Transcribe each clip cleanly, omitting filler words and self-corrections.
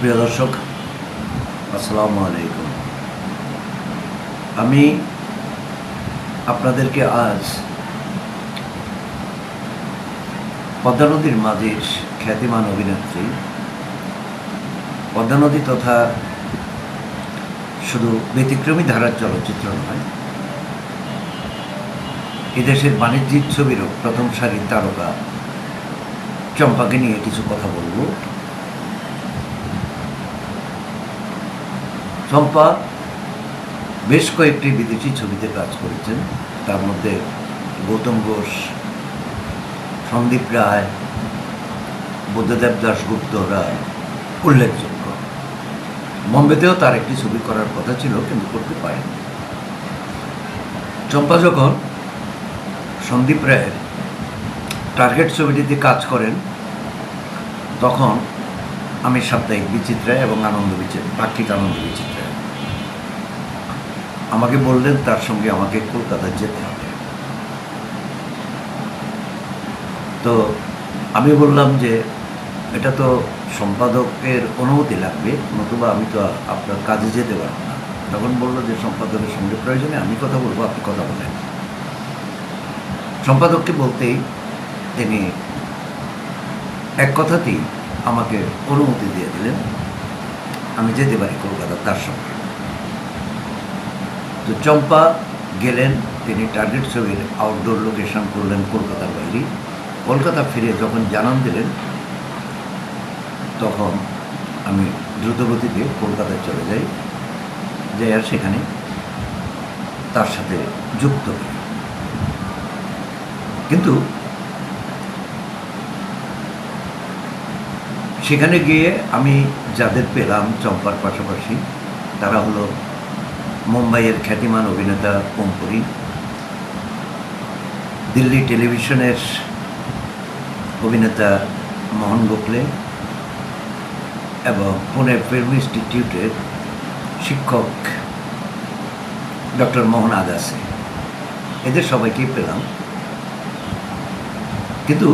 প্রিয় দর্শক, আসসালামু আলাইকুম। আমি আপনাদেরকে আজ পদ্মা নদীর মাঝির খ্যাতিমান অভিনেত্রী, পদ্মা নদী তথা শুধু ব্যতিক্রমী ধারার চলচ্চিত্র নয়, এদেশের বাণিজ্যিক ছবিরও প্রথম সারির তারকা চম্পাকে নিয়ে কিছু কথা বলব। চম্পা বেশ কয়েকটি বিদেশি ছবিতে কাজ করেছেন, তার মধ্যে গৌতম ঘোষ, সন্দীপ রায়, বুদ্ধদেব দাশগুপ্তরা উল্লেখযোগ্য। বোম্বেতেও তার একটি ছবি করার কথা ছিল, কিন্তু করতে পারেনি। চম্পা যখন সন্দীপ রায়ের টার্গেট ছবিটিতে কাজ করেন, তখন আমি সাপ্তাহিক বিচিত্রায় এবং পাক্ষিক আনন্দ বিচিত্রায় আমাকে বললেন তার সঙ্গে আমাকে কলকাতা যেতে হবে। তো আমি বললাম যে এটা তো সম্পাদকের অনুমতি লাগবে, নতুবা আমি তো আপনার কাজে যেতে পারবো না। তখন বললো যে সম্পাদকের সঙ্গে প্রয়োজনে আমি কথা বলবো, আপনি কথা বলেন। সম্পাদককে বলতেই তিনি এক কথাতেই আমাকে অনুমতি দিয়ে দিলেন, আমি যেতে পারি কলকাতা তার সঙ্গে। তো চম্পা গেলেন, তিনি টার্গেট ছবির আউটডোর লোকেশন করলেন কলকাতার বাইরে। কলকাতা ফিরে যখন জানান দিলেন, তখন আমি দ্রুতগতিতে কলকাতায় চলে যাই, যাই আর সেখানে তার সাথে যুক্ত হই। কিন্তু সেখানে গিয়ে আমি যাদের পেলাম চম্পার পাশাপাশি, তারা হলো মুম্বাইয়ের খ্যাতিমান অভিনেতা ওমপুরী, দিল্লি টেলিভিশনের অভিনেতা মোহন গোখলে এবং পুনে ফিল্ম ইনস্টিটিউটের শিক্ষক ডক্টর মোহন আগাসি। এদের সবাইকেই পেলাম, কিন্তু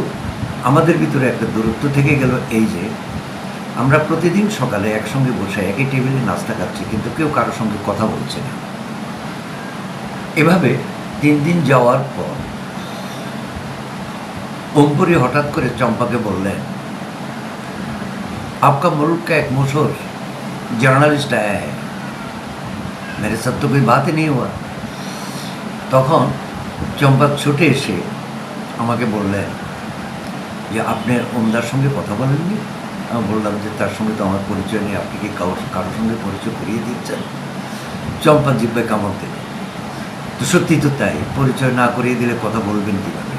আমাদের ভিতরে একটা দূরত্ব থেকে গেল এই যে আমরা প্রতিদিন সকালে একসঙ্গে বসে একই টেবিলে নাস্তা খাচ্ছি, কিন্তু কেউ কারোর সঙ্গে কথা বলছে না। এভাবে 3 দিন যাওয়ার পর ওমপুরী হঠাৎ করে চম্পাকে বললেন, आपका मुल्क का एक मशहूर जर्नलिस्ट आया है, मेरे साथ तो कोई बात ही नहीं हुआ। তখন চম্পা ছুটে এসে আমাকে বললেন যে আপনি ওমদার সঙ্গে কথা বলেননি। আমি বললাম যে তার সঙ্গে তো আমার পরিচয় নেই, আপনি কি কারোর সঙ্গে পরিচয় করিয়ে দিচ্ছেন? চম্পা জিব্বায় কামড় দিল। তো সত্যি তো তাই, পরিচয় না করিয়ে দিলে কথা বলবেন কীভাবে?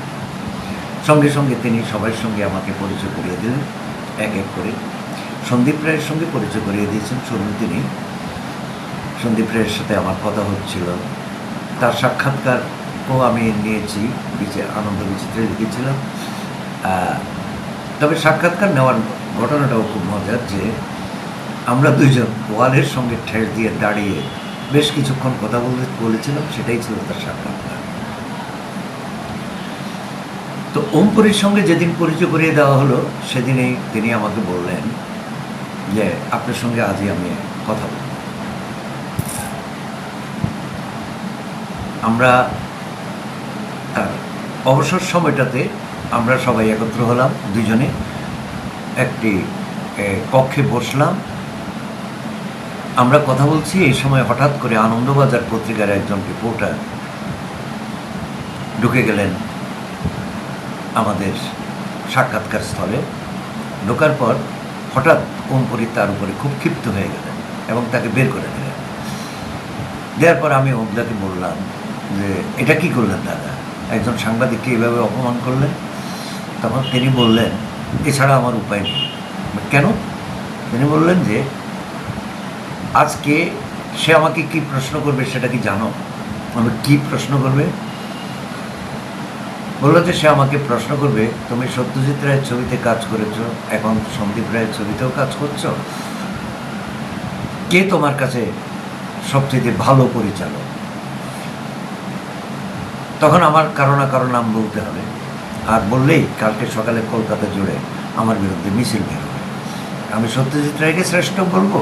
সঙ্গে সঙ্গে তিনি সবার সঙ্গে আমাকে পরিচয় করিয়ে দিলেন, এক এক করে। সন্দীপ রায়ের সঙ্গে পরিচয় করিয়ে দিয়েছেন তিনি। সন্দীপ রায়ের সাথে আমার কথা হচ্ছিল, তার সাক্ষাৎকারও আমি নিয়েছি, আনন্দ বিচিত্রে লিখেছিলাম। তবে সাক্ষাৎকার নেওয়ার ঘটনাটাও খুব মজার, যে আমরা দুইজন ওয়ালের সঙ্গে ঠেস দিয়ে দাঁড়িয়ে বেশ কিছুক্ষণ কথা বলেছিলাম, সেটাই ছিল তার সাক্ষাৎকার। তো ওমপুরীর সঙ্গে যেদিন পরিচয় করিয়ে দেওয়া হলো, সেদিনেই তিনি আমাকে বললেন যে আপনার সঙ্গে আজই আমি কথা বলব। আমরা তার অবসর সময়টাতে আমরা সবাই একত্র হলাম, দুজনে একটি কক্ষে বসলাম, আমরা কথা বলছি। এই সময় হঠাৎ করে আনন্দবাজার পত্রিকার একজন রিপোর্টার ঢুকে গেলেন আমাদের সাক্ষাৎকার স্থলে। ঢোকার পর হঠাৎ ওমপুরী তার উপরে খুব ক্ষিপ্ত হয়ে গেলেন এবং তাকে বের করে দিলেন। দেওয়ার পর আমি ওমদাকে বললাম যে এটা কি করলেন দাদা, একজন সাংবাদিককে এইভাবে অপমান করলেন? তখন তিনি বললেন, এছাড়া আমার উপায় নেই। কেন? তিনি বললেন যে আজকে সে আমাকে কি প্রশ্ন করবে সেটা কি জানো? আমি কি প্রশ্ন করবে? বললো যে সে আমাকে প্রশ্ন করবে, তুমি সত্যজিৎ রায়ের ছবিতে কাজ করেছো, এখন সন্দীপ রায়ের ছবিতেও কাজ করছো, কে তোমার কাছে সবচেয়ে ভালো পরিচালক? তখন আমার কারো না কারো নাম বলতে হবে, আর বললেই কালকে সকালে কলকাতা জুড়ে আমার বিরুদ্ধে মিছিল বের হবে। আমি সত্যজিৎ রায়কে শ্রেষ্ঠ বলবো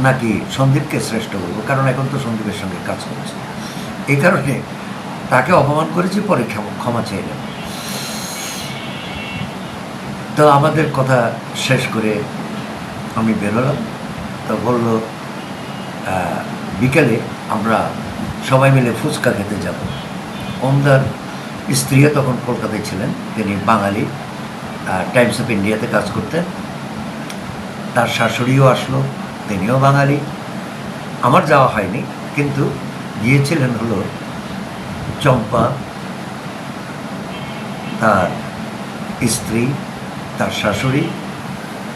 নাকি সন্দীপকে শ্রেষ্ঠ বলবো, কারণ এখন তো সন্দীপের সঙ্গে কাজ করছে। এই কারণে তাকে অপমান করেছি, পরে ক্ষমা চেয়ে নেব। তো আমাদের কথা শেষ করে আমি বেরোলাম। তো বলল বিকেলে আমরা সবাই মিলে ফুচকা খেতে যাব। ওমদার স্ত্রীও তখন কলকাতায় ছিলেন, তিনি বাঙালি, টাইমস অফ ইন্ডিয়াতে কাজ করতেন। তার শাশুড়িও আসলো, তিনিও বাঙালি। আমার যাওয়া হয়নি, কিন্তু গিয়েছিলেন হলো চম্পা, তার স্ত্রী, তার শাশুড়ি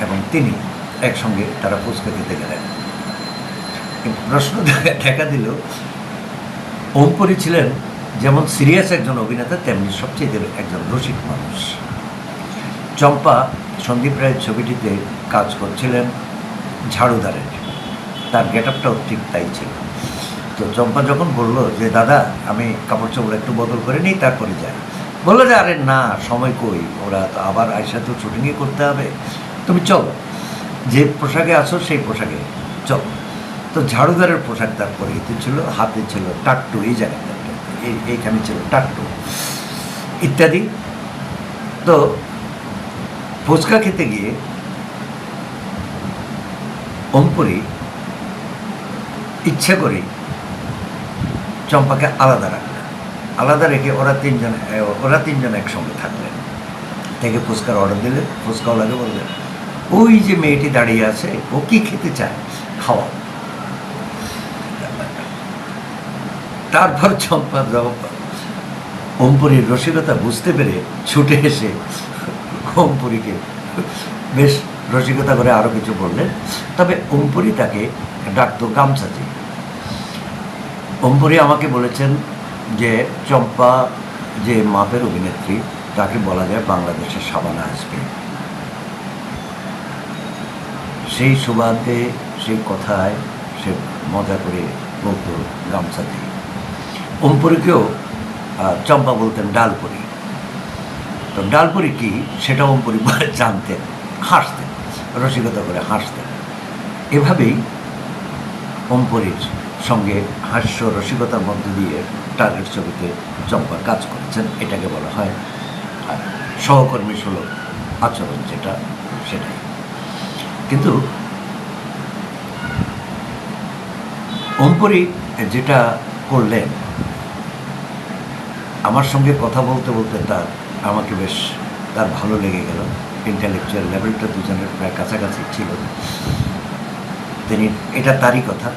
এবং তিনি একসঙ্গে তারা ফুচকা খেতে গেলেন। প্রশ্ন দেখা দিল, ওমপুরী ছিলেন যেমন সিরিয়াস একজন অভিনেতা, তেমনি সবচেয়ে একজন রসিক মানুষ। চম্পা সন্দীপ রায়ের ছবিটিতে কাজ করছিলেন ঝাড়ুদারের, তার গেট আপটাও ঠিক তাই ছিল। তো চম্পা যখন বলল যে দাদা আমি কাপড় চোপড় একটু বদল করে নিই তারপরে যাই, বললো যে আরে না, সময় কই, ওরা তো আবার আয়সা তো শুটিংই করতে হবে, তুমি চলো, যে পোশাকে আছো সেই পোশাকে চলো। তো ঝাড়ুদারের পোশাক তার পরিহিত ছিল, হাতে ছিল টাট্টু, এই জায়গাটা এইখানে ছিল টাট্টু ইত্যাদি। তো ফুচকা খেতে গিয়ে ওমপুরী ইচ্ছে করে চম্পাকে আলাদা রেখে ওরা তিনজন একসঙ্গে থাকলেন। থেকে ফুচকার অর্ডার দিলেন, ফুচকাওয়ালাকে বললেন ওই যে মেয়েটি দাঁড়িয়ে আছে ও কি খেতে চায়, খাওয়া। তারপর চম্পা ওমপুরীর রসিকতা বুঝতে পেরে ছুটে এসে ওমপুরীকে বেশ রসিকতা করে আরও কিছু বললেন। তবে ওমপুরী তাকে ডাকতো গামছাজি। ওমপুরী আমাকে বলেছেন যে চম্পা যে মাপের অভিনেত্রী, তাকে বলা যায় বাংলাদেশের শাবানা আসবে। সেই সুবাদে, সেই কথায় সে মজা করে বলতো গামছাজি। ওমপুরীকেও চম্পা বলতেন ডালপুরি। তো ডালপুরি কি সেটা ওমপুরী জানতেন, হাসতেন, রসিকতা করে হাসতেন। এভাবেই ওমপুরীর সঙ্গে হাস্য রসিকতার মধ্য দিয়ে টার্গেট ছবিতে চম্পা কাজ করেছেন। এটাকে বলা হয় সহকর্মী সুলভ আচরণ, যেটা সেটাই। কিন্তু ওমপুরী যেটা করলেন, আমার সঙ্গে কথা বলতে বলতে আমাকে বেশ তার ভালো লেগে গেল। ইন্টেলেকচুয়াল লেভেলটা দুজনের প্রায় কাছাকাছি ছিল। তিনি, এটা তারই কথা,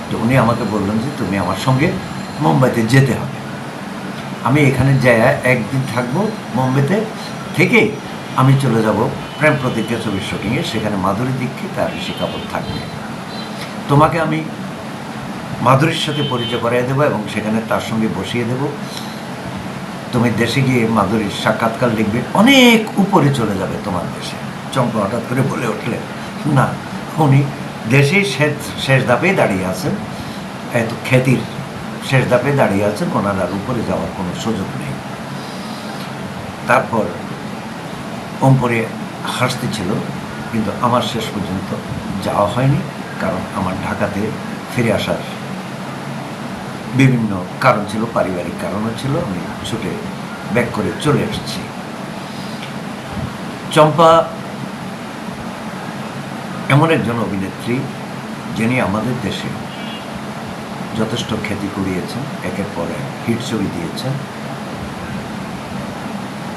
তো উনি আমাকে বললেন যে তুমি আমার সঙ্গে মুম্বাইতে যেতে হবে। আমি এখানে যাই একদিন থাকবো, মুম্বাইতে থেকে আমি চলে যাব প্রেম প্রতিজ্ঞা ছবির শুটিংয়ে, সেখানে মাধুরী দীক্ষিত আর ঋষি কাপুর থাকবে। তোমাকে আমি মাধুরীর সাথে পরিচয় করাই দেবো এবং সেখানে তার সঙ্গে বসিয়ে দেব। তুমি দেশে গিয়ে মাধুরীর সাক্ষাৎকার লিখবে, অনেক উপরে চলে যাবে তোমার দেশে। চম্পা হঠাৎ করে বলে উঠলেন না, উনি দেশেই শেষ ধাপে দাঁড়িয়ে আছেন, এত খ্যাতির শেষ ধাপে দাঁড়িয়ে আছেন, ওনার আর উপরে যাওয়ার কোনো সুযোগ নেই। তারপর ওমপুরী হাসতে ছিল, কিন্তু আমার শেষ পর্যন্ত যাওয়া হয়নি, কারণ আমার ঢাকাতে ফিরে আসার বিভিন্ন কারণ ছিল, পারিবারিক কারণও ছিল। আমি ছুটে ব্যাক করে চলে এসেছি। চম্পা এমন একজন অভিনেত্রী যিনি আমাদের দেশে যথেষ্ট খ্যাতি কুড়িয়েছেন, একের পর এক হিট ছবি দিয়েছেন।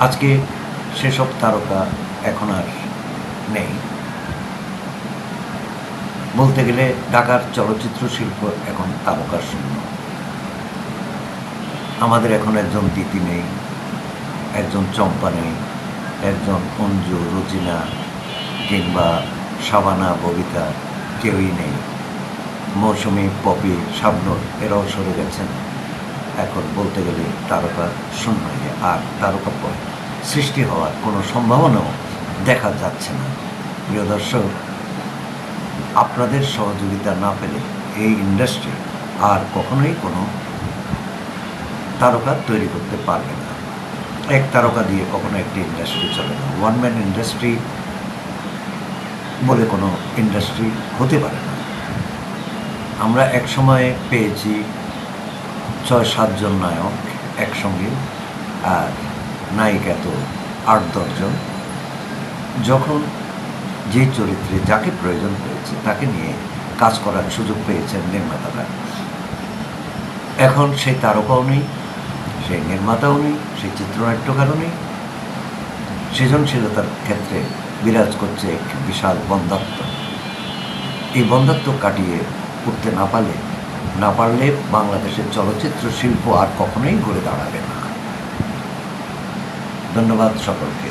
আজকে সেসব তারকা এখন আর নেই। বলতে গেলে ঢাকার চলচ্চিত্র শিল্প এখন তারকার শূন্য। আমাদের এখন একজন দিতি নেই, একজন চম্পা নেই, একজন অঞ্জু, রোজিনা কিংবা শাবানা, ববিতা, কেউই নেই। মৌসুমি, পপি, শাবনূর এরাও সরে গেছেন। এখন বলতে গেলে তারকা শূন্য, আর তারকা সৃষ্টি হওয়ার কোনো সম্ভাবনাও দেখা যাচ্ছে না। প্রিয় দর্শক, আপনাদের সহযোগিতা না পেলে এই ইন্ডাস্ট্রি আর কখনোই কোনো তারকা তৈরি করতে পারবে না। এক তারকা দিয়ে কখনো একটি ইন্ডাস্ট্রি চলে না। ওয়ান ম্যান ইন্ডাস্ট্রি বলে কোনো ইন্ডাস্ট্রি হতে পারে না। আমরা এক সময়ে পেয়েছি ৬-৭ জন নায়ক একসঙ্গে, আর নায়িকা তো ৮-১০ জন। যখন যে চরিত্রে যাকে প্রয়োজন হয়েছে তাকে নিয়ে কাজ করার সুযোগ পেয়েছেন নির্মাতারা। এখন সেই তারকাও নেই, সেই নির্মাতাও নেই, সেই চিত্রনাট্যকারও নেই। সৃজনশীলতার ক্ষেত্রে বিরাজ করছে এক বিশাল বন্ধ্যাত্ব। এই বন্ধ্যাত্ব কাটিয়ে উঠতে না পারলে বাংলাদেশের চলচ্চিত্র শিল্প আর কখনোই ঘুরে দাঁড়াবে না। ধন্যবাদ সকলকে।